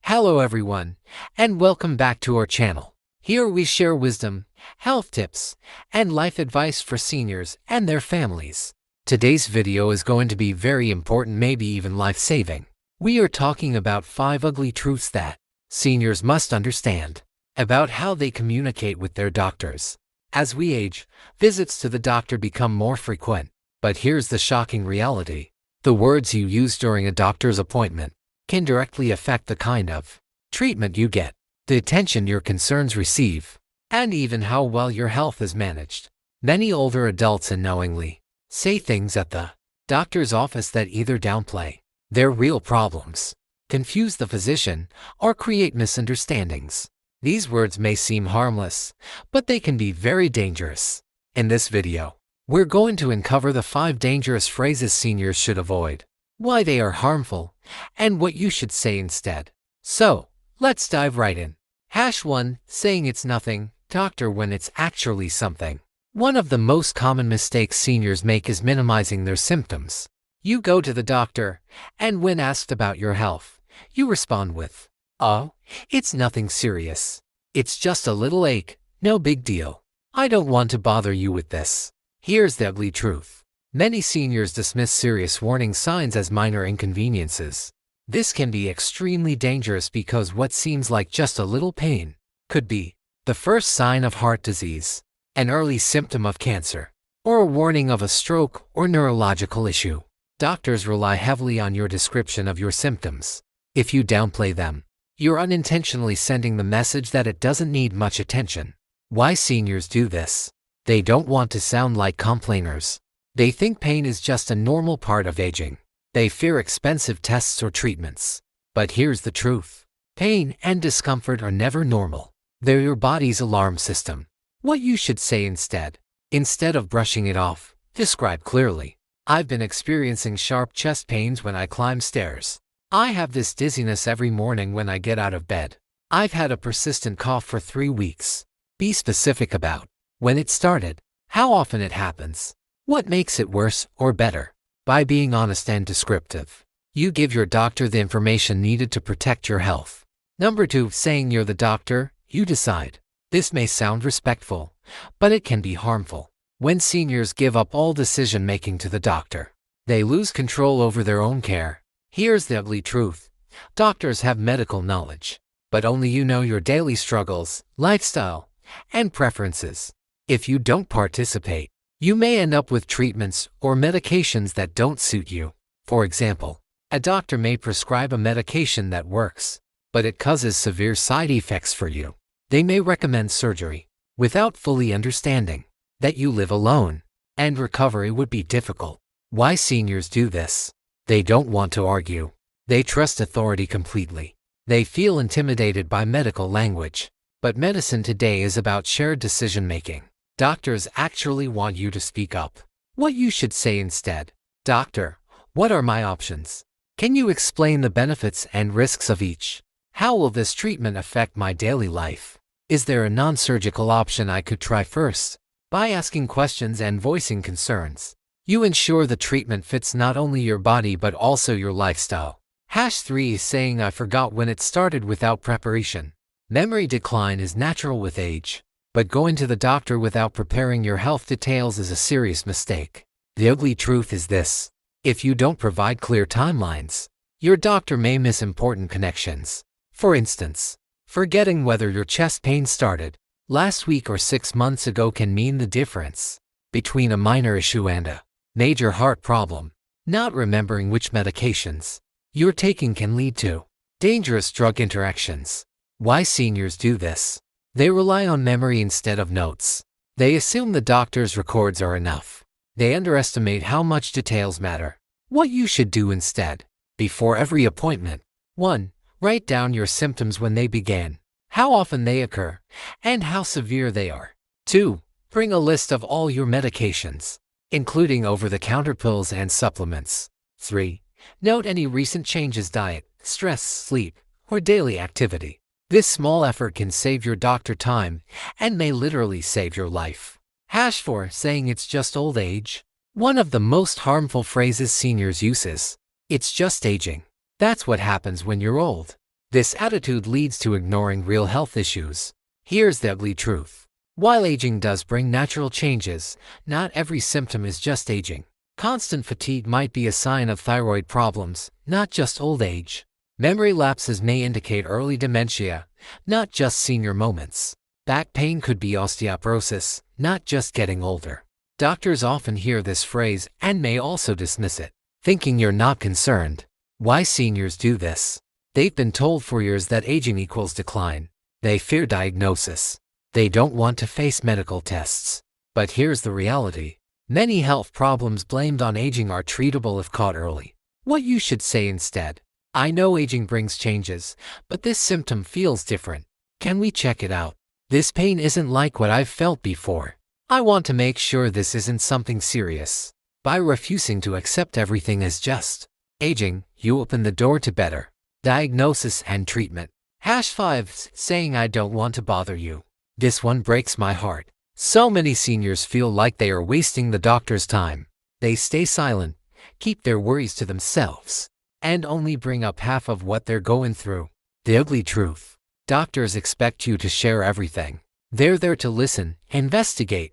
Hello everyone, and welcome back to our channel. Here we share wisdom, health tips, and life advice for seniors and their families. Today's video is going to be very important, maybe even life-saving. We are talking about 5 ugly truths that seniors must understand about how they communicate with their doctors. As we age, visits to the doctor become more frequent. But here's the shocking reality. The words you use during a doctor's appointment can directly affect the kind of treatment you get, the attention your concerns receive, and even how well your health is managed. Many older adults unknowingly say things at the doctor's office that either downplay their real problems, confuse the physician, or create misunderstandings. These words may seem harmless, but they can be very dangerous. In this video, we're going to uncover the 5 dangerous phrases seniors should avoid, why they are harmful, and what you should say instead. So, let's dive right in. 1. Saying it's nothing, doctor, when it's actually something. One of the most common mistakes seniors make is minimizing their symptoms. You go to the doctor, and when asked about your health, you respond with, "Oh, it's nothing serious. It's just a little ache, no big deal. I don't want to bother you with this." Here's the ugly truth. Many seniors dismiss serious warning signs as minor inconveniences. This can be extremely dangerous because what seems like just a little pain could be the first sign of heart disease, an early symptom of cancer, or a warning of a stroke or neurological issue. Doctors rely heavily on your description of your symptoms. If you downplay them, you're unintentionally sending the message that it doesn't need much attention. Why seniors do this? They don't want to sound like complainers. They think pain is just a normal part of aging. They fear expensive tests or treatments. But here's the truth. Pain and discomfort are never normal. They're your body's alarm system. What you should say instead of brushing it off, describe clearly. I've been experiencing sharp chest pains when I climb stairs. I have this dizziness every morning when I get out of bed. I've had a persistent cough for 3 weeks. Be specific about when it started, how often it happens, what makes it worse or better. By being honest and descriptive, you give your doctor the information needed to protect your health. 2. Saying you're the doctor, you decide. This may sound respectful, but it can be harmful. When seniors give up all decision-making to the doctor, they lose control over their own care. Here's the ugly truth. Doctors have medical knowledge, but only you know your daily struggles, lifestyle, and preferences. If you don't participate, you may end up with treatments or medications that don't suit you. For example, a doctor may prescribe a medication that works, but it causes severe side effects for you. They may recommend surgery without fully understanding that you live alone, and recovery would be difficult. Why seniors do this? They don't want to argue. They trust authority completely. They feel intimidated by medical language. But medicine today is about shared decision-making. Doctors actually want you to speak up. What you should say instead. Doctor, what are my options? Can you explain the benefits and risks of each? How will this treatment affect my daily life? Is there a non-surgical option I could try first? By asking questions and voicing concerns, you ensure the treatment fits not only your body but also your lifestyle. 3. Saying I forgot when it started without preparation. Memory decline is natural with age, but going to the doctor without preparing your health details is a serious mistake. The ugly truth is this. If you don't provide clear timelines, your doctor may miss important connections. For instance, forgetting whether your chest pain started last week or 6 months ago can mean the difference between a minor issue and a major heart problem. Not remembering which medications you're taking can lead to dangerous drug interactions. Why seniors do this? They rely on memory instead of notes. They assume the doctor's records are enough. They underestimate how much details matter. What you should do instead. Before every appointment. 1. Write down your symptoms when they began, how often they occur, and how severe they are. 2. Bring a list of all your medications, including over-the-counter pills and supplements. 3. Note any recent changes: diet, stress, sleep, or daily activity. This small effort can save your doctor time and may literally save your life. 4. Saying it's just old age. One of the most harmful phrases seniors use is, "It's just aging." That's what happens when you're old. This attitude leads to ignoring real health issues. Here's the ugly truth. While aging does bring natural changes, not every symptom is just aging. Constant fatigue might be a sign of thyroid problems, not just old age. Memory lapses may indicate early dementia, not just senior moments. Back pain could be osteoporosis, not just getting older. Doctors often hear this phrase and may also dismiss it, thinking you're not concerned. Why seniors do this? They've been told for years that aging equals decline. They fear diagnosis. They don't want to face medical tests. But here's the reality. Many health problems blamed on aging are treatable if caught early. What you should say instead: I know aging brings changes, but this symptom feels different. Can we check it out? This pain isn't like what I've felt before. I want to make sure this isn't something serious. By refusing to accept everything as just aging, you open the door to better diagnosis and treatment. #5 saying I don't want to bother you. This one breaks my heart. So many seniors feel like they are wasting the doctor's time. They stay silent, keep their worries to themselves, and only bring up half of what they're going through. The ugly truth. Doctors expect you to share everything. They're there to listen, investigate,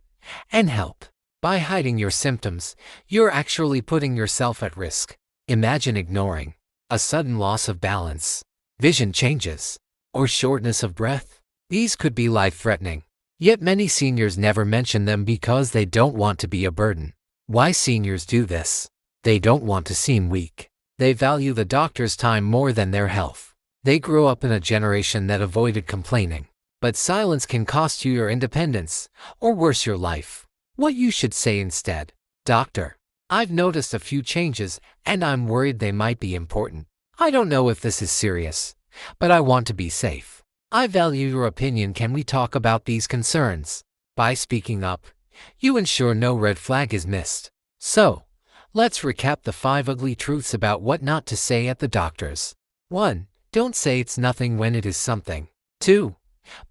and help. By hiding your symptoms, you're actually putting yourself at risk. Imagine ignoring a sudden loss of balance, vision changes, or shortness of breath. These could be life-threatening. Yet many seniors never mention them because they don't want to be a burden. Why seniors do this? They don't want to seem weak. They value the doctor's time more than their health. They grew up in a generation that avoided complaining. But silence can cost you your independence, or worse, your life. What you should say instead: Doctor, I've noticed a few changes, and I'm worried they might be important. I don't know if this is serious, but I want to be safe. I value your opinion. Can we talk about these concerns? By speaking up, you ensure no red flag is missed. So, let's recap the 5 ugly truths about what not to say at the doctor's. 1. Don't say it's nothing when it is something. 2.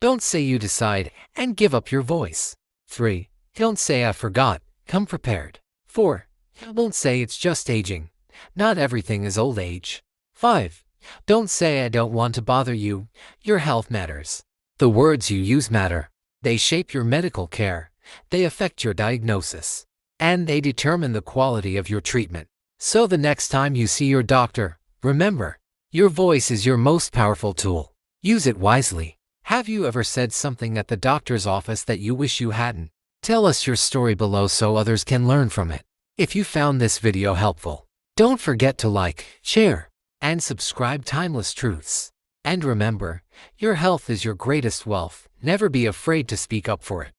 Don't say you decide and give up your voice. 3. Don't say I forgot, come prepared. 4. Don't say it's just aging. Not everything is old age. 5. Don't say I don't want to bother you. Your health matters. The words you use matter. They shape your medical care. They affect your diagnosis. And they determine the quality of your treatment. So the next time you see your doctor, remember, your voice is your most powerful tool. Use it wisely. Have you ever said something at the doctor's office that you wish you hadn't? Tell us your story below so others can learn from it. If you found this video helpful, don't forget to like, share, and subscribe. Timeless Truths. And remember, your health is your greatest wealth. Never be afraid to speak up for it.